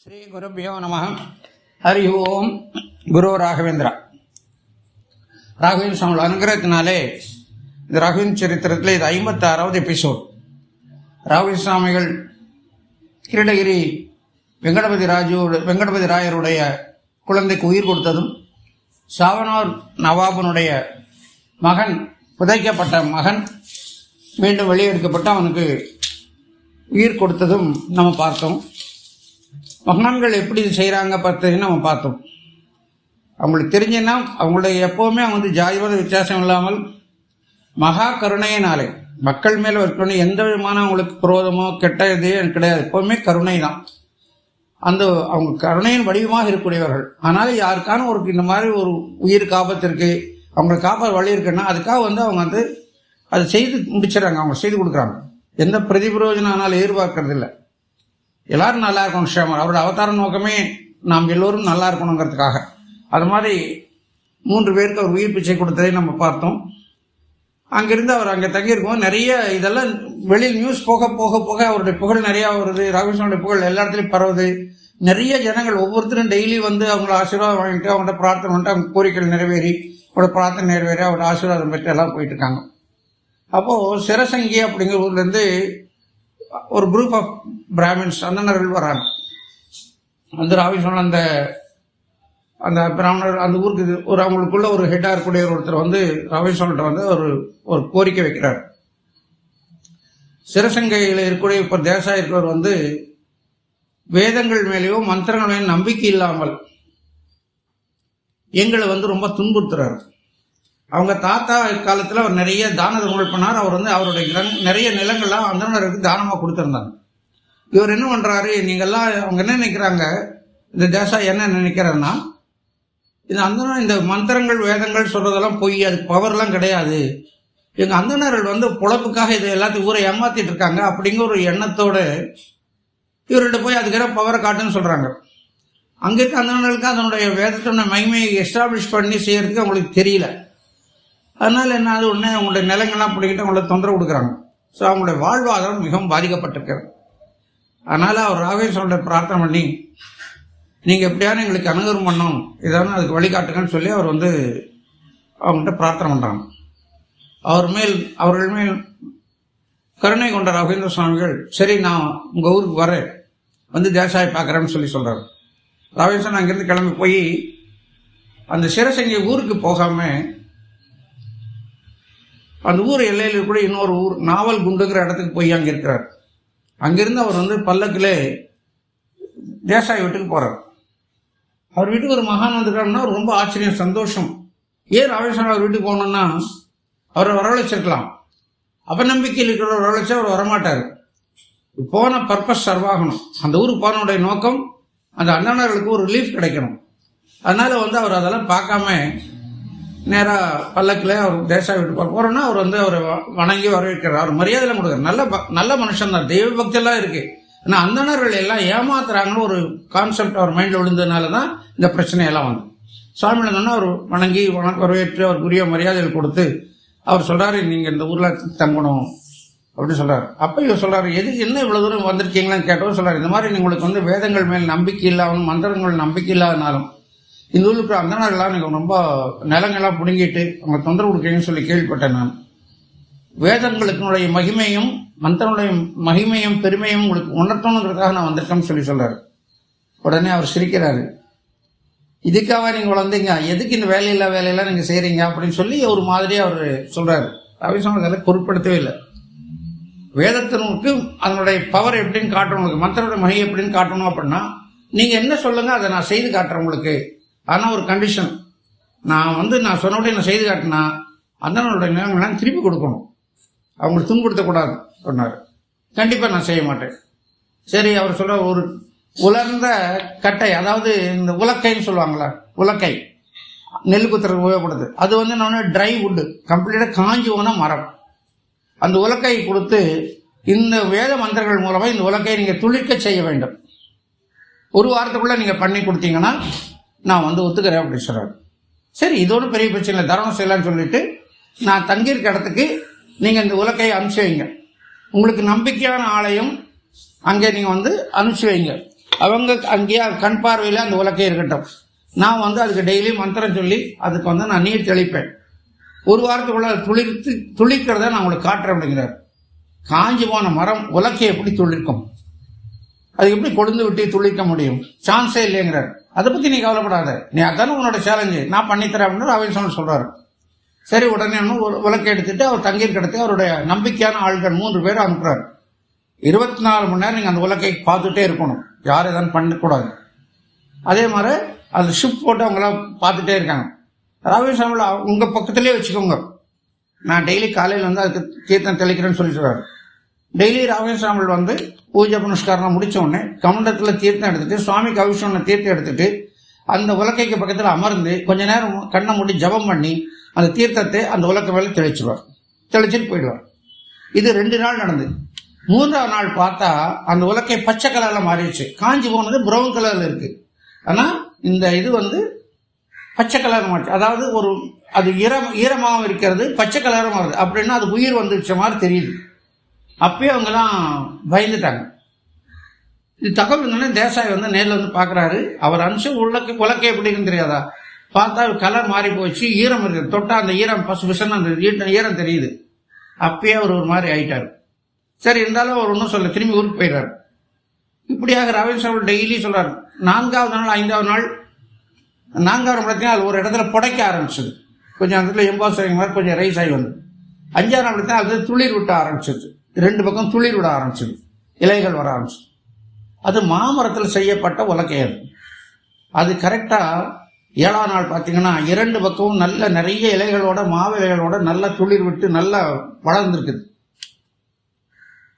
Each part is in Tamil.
ஸ்ரீ குருபியோ நம. ஹரி ஓம். குரு ராகவேந்திரா. ராகவேந்திர சுவாமி அனுகிரகத்தினாலே இந்த ராகவேந்திர சரித்திரத்தில் இது 56வது எபிசோட். ராகவேந்திர சுவாமிகள் கிருஷ்ணகிரி வெங்கடபதி ராயருடைய குழந்தைக்கு உயிர் கொடுத்ததும், சாவனூர் நவாபனுடைய மகன் புதைக்கப்பட்ட மகன் மீண்டும் வெளியெடுக்கப்பட்டு அவனுக்கு உயிர் கொடுத்ததும் நம்ம பார்த்தோம். மகான்கள் எப்படி செய்கிறாங்க பார்த்தீங்கன்னா நம்ம பார்த்தோம். அவங்களுக்கு தெரிஞ்சுன்னா அவங்களுடைய எப்போவுமே அவங்க ஜாதிவாத வித்தியாசம் இல்லாமல் மகா கருணையினாலே மக்கள் மேலே இருக்கணும். எந்த விதமான அவங்களுக்கு குரோதமோ கெட்ட இதே கிடையாது. எப்போவுமே கருணை தான். அந்த அவங்க கருணையின் வடிவமாக இருக்கக்கூடியவர்கள். அதனால யாருக்கான ஒரு இந்த மாதிரி ஒரு உயிர் காப்பத்திற்கு அவங்களுக்கு காப்பாற்ற வழி இருக்குன்னா அதுக்காக அவங்க அதை செய்து முடிச்சிடறாங்க. அவங்க செய்து கொடுக்குறாங்க. எந்த பிரதிபிரோஜனம் ஆனாலும் எதிர்பார்க்கறது இல்லை. எல்லாரும் நல்லா இருக்கணும். ஸ்ரீராமர் அவரோட அவதார நோக்கமே நாம் எல்லோரும் நல்லா இருக்கணுங்கிறதுக்காக. அது மாதிரி 3 பேருக்கு அவர் உயிர் பிச்சை கொடுத்ததை நம்ம பார்த்தோம். அங்கிருந்து அவர் அங்கே தங்கியிருக்கோம். நிறைய இதெல்லாம் வெளியில் நியூஸ் போக போக போக அவருடைய புகழ் நிறையா வருது. ராகவேந்திரனுடைய புகழ் எல்லா இடத்துலையும் பரவுது. நிறைய ஜனங்கள் ஒவ்வொருத்தரும் டெய்லி அவங்கள ஆசீர்வாதம் வாங்கிட்டு அவங்கள்ட்ட பிரார்த்தனை பண்ணிட்டு அவங்க கோரிக்கைகள் நிறைவேறி அவரோட பிரார்த்தனை நிறைவேறி அவரோட ஆசீர்வாதம் பெற்று எல்லாம் போயிட்டு இருக்காங்க. அப்போது சிரசங்கி அப்படிங்கிற ஊர்லேருந்து ஒரு குரூப் ஆஃப் பிராமின்ஸ் அந்தனர்கள் வராங்க. அந்த ராகவேந்திரன் அந்த பிராமணர் அந்த ஊருக்கு ஒரு அவங்களுக்குள்ள ஒரு ஹெட்டாக இருக்கக்கூடிய ஒருத்தர் ராகவேந்திரன்ட்ட ஒரு கோரிக்கை வைக்கிறார். சிரசங்கையில் இருக்கக்கூடிய இப்போ தேசா இருக்கிறவர் வேதங்கள் மேலேயோ மந்திரங்கள் மேலேயோ நம்பிக்கை இல்லாமல் எங்களை ரொம்ப துன்புறுத்துறாரு. அவங்க தாத்தா காலத்தில் அவர் நிறைய தான தர்மங்கள் பண்ணார். அவர் அவருடைய நிறைய நிலங்கள்லாம் அந்தனருக்கு தானமாக கொடுத்துருந்தாங்க. இவர் என்ன பண்றாரு, நீங்கள்லாம் அவங்க என்ன நினைக்கிறாங்க, இந்த தேசா என்ன நினைக்கிறாருன்னா, இந்த அந்தனர் இந்த மந்திரங்கள் வேதங்கள் சொல்றதெல்லாம் பொய், அதுக்கு பவர்லாம் கிடையாது. எங்க அந்தனர்கள் பொழப்புக்காக இதை எல்லாத்தையும் ஊரை ஏமாத்திட்டு இருக்காங்க அப்படிங்கிற ஒரு எண்ணத்தோட இவர்கிட்ட போய் அதுக்கிற பவரை காட்டுன்னு சொல்றாங்க. அங்க இருக்க அந்தனர்களுக்கு அதனுடைய வேதத்தோட மகிமையை எஸ்டாப்ளிஷ் பண்ணி செய்யறதுக்கு அவங்களுக்கு தெரியல. அதனால என்ன ஆகுது, உடனே அவங்களுடைய நிலங்கள்லாம் பிடிக்கிட்டு அவங்களை தொந்தரவு கொடுக்குறாங்க. ஸோ அவங்களுடைய வாழ்வாதாரம் மிகவும் பாதிக்கப்பட்டிருக்கிறது. அதனால அவர் ராகவேந்திரனுடைய பிரார்த்தனை பண்ணி நீங்கள் எப்படியான எங்களுக்கு அனுகிரகம் பண்ணணும், இதான அதுக்கு வழிகாட்டுங்கன்னு சொல்லி அவர் அவங்கள்ட்ட பிரார்த்தனை பண்ணுறாங்க. அவர்கள் மேல் கருணை கொண்ட ராகவேந்திர சுவாமிகள், சரி நான் உங்கள் ஊருக்கு வரேன், தேசாயை பார்க்குறேன்னு சொல்கிறார். ராகவேந்திரன் அங்கேருந்து கிளம்பி போய் அந்த சிரசங்கி ஊருக்கு போகாமல் அந்த ஊர் எல்லையில் கூட இன்னொரு ஊர் நாவல் குண்டுங்கிற இடத்துக்கு போய் அங்கே இருக்கிறார். அங்கிருந்து அவர் பல்லக்கில் தேசாய் வீட்டுக்கு போறார். அவர் வீட்டுக்கு ஒரு மகான் வந்துருக்காருன்னா ரொம்ப ஆச்சரியம், சந்தோஷம். ஏன் ராகவேந்திரன் அவர் வீட்டுக்கு போகணும்னா அவரை வரவழைச்சிருக்கலாம். அவநம்பிக்கையில் இருக்கிறவர் வரவழைச்சா அவர் வரமாட்டார். போன பர்பஸ் சர்வாகணும். அந்த ஊருக்கு போனவுடைய நோக்கம் அந்த அண்ணனர்களுக்கு ஒரு ரிலீஃப் கிடைக்கணும். அதனால அவர் அதெல்லாம் பார்க்காம நேராக பல்லக்கில் அவர் தேசா வீட்டு போறோம்னா அவர் அவரை வணங்கி வரவேற்கிறார். அவர் மரியாதையெல்லாம் கொடுக்குறார். நல்ல மனுஷன் தான், தெய்வ பக்தியெல்லாம் இருக்கு. ஆனால் அந்தணர்கள் எல்லாம் ஏமாத்துறாங்கன்னு ஒரு கான்செப்ட் அவர் மைண்டில் விழுந்ததுனால தான் இந்த பிரச்சனையெல்லாம் சுவாமியில் சொன்னால் அவர் வணங்கி வரவேற்று அவருக்குரிய மரியாதைகள் கொடுத்து அவர் சொல்றாரு, நீங்கள் இந்த ஊரில் தங்கணும் அப்படின்னு சொல்றாரு. அப்போ இவர் சொல்றாரு, எதுக்கு என்ன இவ்வளோ தூரம் வந்திருக்கீங்களான்னு கேட்டவர் சொல்றாரு, இந்த மாதிரி உங்களுக்கு வேதங்கள் மேல் நம்பிக்கை இல்லாமல் மந்திரங்கள் நம்பிக்கை இல்லாதனாலும் இந்த ஊருக்கு அந்தனர்கள்லாம் நீங்கள் ரொம்ப நிலங்கள்லாம் பிடுங்கிட்டு அவங்க தொந்தரவு கொடுக்குறீங்கன்னு சொல்லி கேள்விப்பட்டேன். நான் வேதங்களுக்குடைய மகிமையும் மந்திரனுடைய மகிமையும் பெருமையும் உங்களுக்கு உணர்த்தணுங்கிறதுக்காக நான் வந்திருக்கேன்னு சொல்றாரு. உடனே அவர் சிரிக்கிறாரு, இதுக்காக நீங்க வளர்ந்தீங்க, எதுக்கு இந்த வேலையெல்லாம் நீங்க செய்யறீங்க அப்படின்னு சொல்லி ஒரு மாதிரியா அவர் சொல்றாரு. ராகவேந்திரன் பொருட்படுத்தவே இல்லை. வேதத்தினுக்கு அதனுடைய பவர் எப்படின்னு காட்டணும், உங்களுக்கு மந்திரனுடைய மகிமை எப்படின்னு காட்டணும் அப்படின்னா நீங்க என்ன சொல்லுங்க, அதை நான் செய்து காட்டுறேன் உங்களுக்கு. ஆனால் ஒரு கண்டிஷன், நான் சொன்னபடி நான் செய்து காட்டினா அந்தனருடைய நிலங்கள்லாம் திருப்பி கொடுக்கணும், அவங்களுக்கு துன்புறுத்தக்கூடாது சொன்னார். கண்டிப்பாக நான் செய்ய மாட்டேன். சரி, அவர் சொல்ற ஒரு உலர்ந்த கட்டை, அதாவது இந்த உலக்கைன்னு சொல்லுவாங்களா, உலக்கை நெல் குத்துறது உபயோகப்படுது. அது நான் ட்ரை வுட்டு, கம்ப்ளீட்டாக காஞ்சி போன மரம். அந்த உலக்கை கொடுத்து இந்த வேத மந்திரங்கள் மூலமாக இந்த உலக்கையை நீங்கள் துளிர்க்க செய்ய வேண்டும். ஒரு வாரத்துக்குள்ள நீங்கள் பண்ணி கொடுத்தீங்கன்னா நான் ஒத்துக்கிறேன் அப்படின்னு சொல்றாரு. சரி, இது ஒன்றும் பெரிய பிரச்சனை இல்லை, தர்மம் செய்யலாம்னு சொல்லிட்டு நான் தங்கியிருக்க இடத்துக்கு நீங்கள் இந்த உலக்கையை அனுப்பிச்சு வைங்க. உங்களுக்கு நம்பிக்கையான ஆலயம் அங்கே நீங்கள் அனுப்பிச்சு வைங்க. அவங்க அங்கேயே கண் பார்வையில் அந்த உலக்கே இருக்கட்டும், நான் வந்து அதுக்கு டெய்லி மந்திரம் சொல்லி அதுக்கு வந்து நான் நீர் தெளிப்பேன். ஒரு வாரத்துக்குள்ள துளிக்கிறத நான் உங்களுக்கு காட்டுறேன் அப்படிங்கிறார். காஞ்சி போன மரம் உலக்கை எப்படி துளிர்க்கும்? அது எப்படி கொழுந்து விட்டு துளிக்க முடியும்? சான்ஸே இல்லைங்கிறார். அதை பத்தி நீ கவலைப்படாத, நீ அதான உன்னோட சேலஞ்சு, நான் பண்ணித்தரேன் அப்படின்னு ராமேஸ்வரன் சொல்றாரு. சரி, உடனே உலக்கை எடுத்துட்டு அவர் தங்கியிருக்கிறது அவருடைய நம்பிக்கையான ஆள்கள் 3 பேர் அனுப்புறாரு. 24 மணி நேரம் நீங்க அந்த உலக்கை பார்த்துட்டே இருக்கணும், யாரும் எதாவது பண்ணக்கூடாது. அதே மாதிரி அது ஷிப் போட்டு அவங்களாம் பார்த்துட்டே இருக்காங்க. ராமேஸ்வரம் உங்க பக்கத்திலே வச்சுக்கோங்க, நான் டெய்லி காலையில் வந்து அதுக்கு தீர்த்தம் தெளிக்கிறேன்னு சொல்லிட்டு டெய்லி ராமேஸ்வரம் வந்து பூஜை புனஸ்காரம் முடிச்ச உடனே கமண்டத்துல தீர்த்தம் எடுத்துட்டு சுவாமிக்கு அபிஷேகம் தீர்த்தம் எடுத்துட்டு அந்த உலக்கைக்கு பக்கத்தில் அமர்ந்து கொஞ்ச நேரம் கண்ணை மூடி ஜபம் பண்ணி அந்த தீர்த்தத்தை அந்த உலக்க மேல தெளிச்சுடுவார். தெளிச்சுட்டு போயிடுவார். இது 2 நாள் நடந்து 3ஆவது நாள் பார்த்தா அந்த உலக்கை பச்சை கலர்ல மாறிடுச்சு. காஞ்சி போனது பிரவுன் கலர்ல இருக்கு. ஆனா இந்த இது வந்து பச்சை கலர் மாறிச்சு. அதாவது ஒரு அது ஈரமாகவும் இருக்கிறது, பச்சை கலரும் வருது அப்படின்னா அது உயிர் வந்துருச்ச மாதிரி தெரியுது. அப்பயே அவங்கலாம் பயந்துட்டாங்க. இது தகவல் இருந்தோடனே தேசாய் வந்து நேரில் வந்து பாக்குறாரு. அவர் அனுப்பிச்சு உலக்கை எப்படின்னு தெரியாதா? பார்த்தா கலர் மாறி போச்சு, ஈரம் இருக்கு, தொட்டா அந்த ஈரம் பசு பிசன்னு அந்த ஈரம் தெரியுது. அப்பயே அவர் ஒரு மாதிரி ஆயிட்டாரு. சரி, இருந்தாலும் அவர் ஒன்றும் சொல்ல, திரும்பி ஊருக்கு போயிடுறாரு. இப்படியாக ராமேஸ்வரம் டெய்லி சொல்றாரு. 4ஆவது நாள் 5ஆவது நாள் 4ஆவது பார்த்தீங்கன்னா அது ஒரு இடத்துல புடைக்க ஆரம்பிச்சது. கொஞ்சம் அந்த இடத்துல எம்பாஸ் ஆகி மாதிரி கொஞ்சம் ரைஸ் ஆகி வந்து 5ஆவது நாள் பார்த்தீங்கன்னா அது துளிர் விட்ட ஆரம்பிச்சிருச்சு. 2 பக்கம் துளிர் விட ஆரம்பிச்சது, இலைகள் வர ஆரம்பிச்சு. அது மாமரத்தில் செய்யப்பட்ட உலக்கையது. அது கரெக்டா 7ஆவது நாள் பார்த்தீங்கன்னா 2 பக்கமும் நல்ல நிறைய இலைகளோட மாவு இலைகளோட நல்ல துளிர் விட்டு நல்லா வளர்ந்துருக்குது.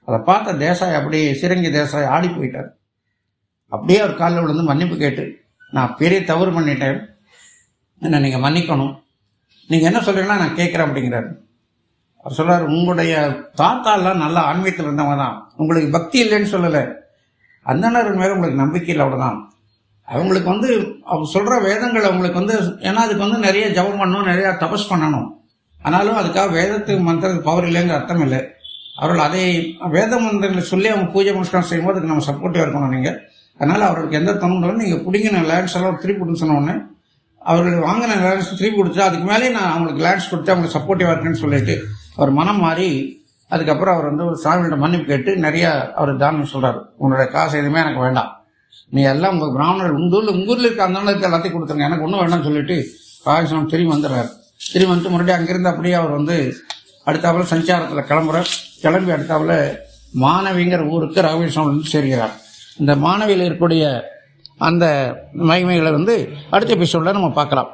அதை பார்த்த தேசாய் அப்படியே சிறங்கி தேசாய் ஆடி போயிட்டார். அப்படியே அவர் காலில் விழுந்து மன்னிப்பு கேட்டு, நான் பெரிய தவறு பண்ணிட்டேன், என்ன நீங்க மன்னிக்கணும், நீங்க என்ன சொல்றீங்கன்னா நான் கேட்கிறேன் அப்படிங்கிறாரு. அவர் சொல்றாரு, உங்களுடைய தாத்தாலாம் நல்ல ஆன்மீகத்தில் இருந்தவங்க தான், உங்களுக்கு பக்தி இல்லைன்னு சொல்லல, அந்தனர் மேல உங்களுக்கு நம்பிக்கை இல்லை, அவ்வளவுதான். அவங்களுக்கு வந்து அவர் சொல்ற வேதங்கள் அவங்களுக்கு வந்து, ஏன்னா அதுக்கு வந்து நிறைய ஜபம் பண்ணணும், நிறைய தபஸ் பண்ணணும். ஆனாலும் அதுக்காக வேதத்துக்கு மந்திரத்துக்கு பவர் இல்லைங்கிற அர்த்தம் இல்லை. அவர்கள் அதை வேத மந்திரங்களை சொல்லி அவங்க பூஜை புனஸ்காரம் செய்யும்போது அதுக்கு நம்ம சப்போர்ட்டிவா இருக்கணும். நீங்க அதனால அவர்களுக்கு எந்த தொந்தரவும் நீங்க பிடிங்கின லேண்ட்ஸ் எல்லாம் திருப்பி கொடுன்னு சொன்ன உடனே அவர்கள் வாங்கின லேண்ட்ஸ் திருப்பி கொடுத்துட்டு அதுக்கு மேலே நான் அவங்களுக்கு லேண்ட்ஸ் கொடுத்து அவங்களுக்கு சப்போர்ட்டிவா இருக்குன்னு சொல்லிட்டு அவர் மனம் மாறி அதுக்கப்புறம் அவர் வந்து ஒரு சாமியோட மன்னிப்பு கேட்டு நிறைய அவர் தானம் சொல்றாரு. உங்களுடைய காசு எதுவுமே எனக்கு வேண்டாம், நீ எல்லாம் உங்க பிராமணர்கள் உங்க ஊர்ல இருக்க அந்த எல்லாத்தையும் கொடுத்துருங்க, எனக்கு ஒன்றும் வேண்டாம்னு சொல்லிட்டு ராஜேஸ்வரம் திரும்பி வந்துடுறாரு. திரும்பி வந்துட்டு மறுபடியும் அங்கிருந்து அப்படியே அவர் வந்து அடுத்தாப்புல சஞ்சாரத்தில் கிளம்பி அடுத்தாப்புல மாணவிங்கிற ஊருக்கு ராமேஸ்வரம் சேர்கிறார். இந்த மாணவியில் இருக்கக்கூடிய அந்த மகிமைகளை வந்து அடுத்த எபிசோட்ல நம்ம பார்க்கலாம்.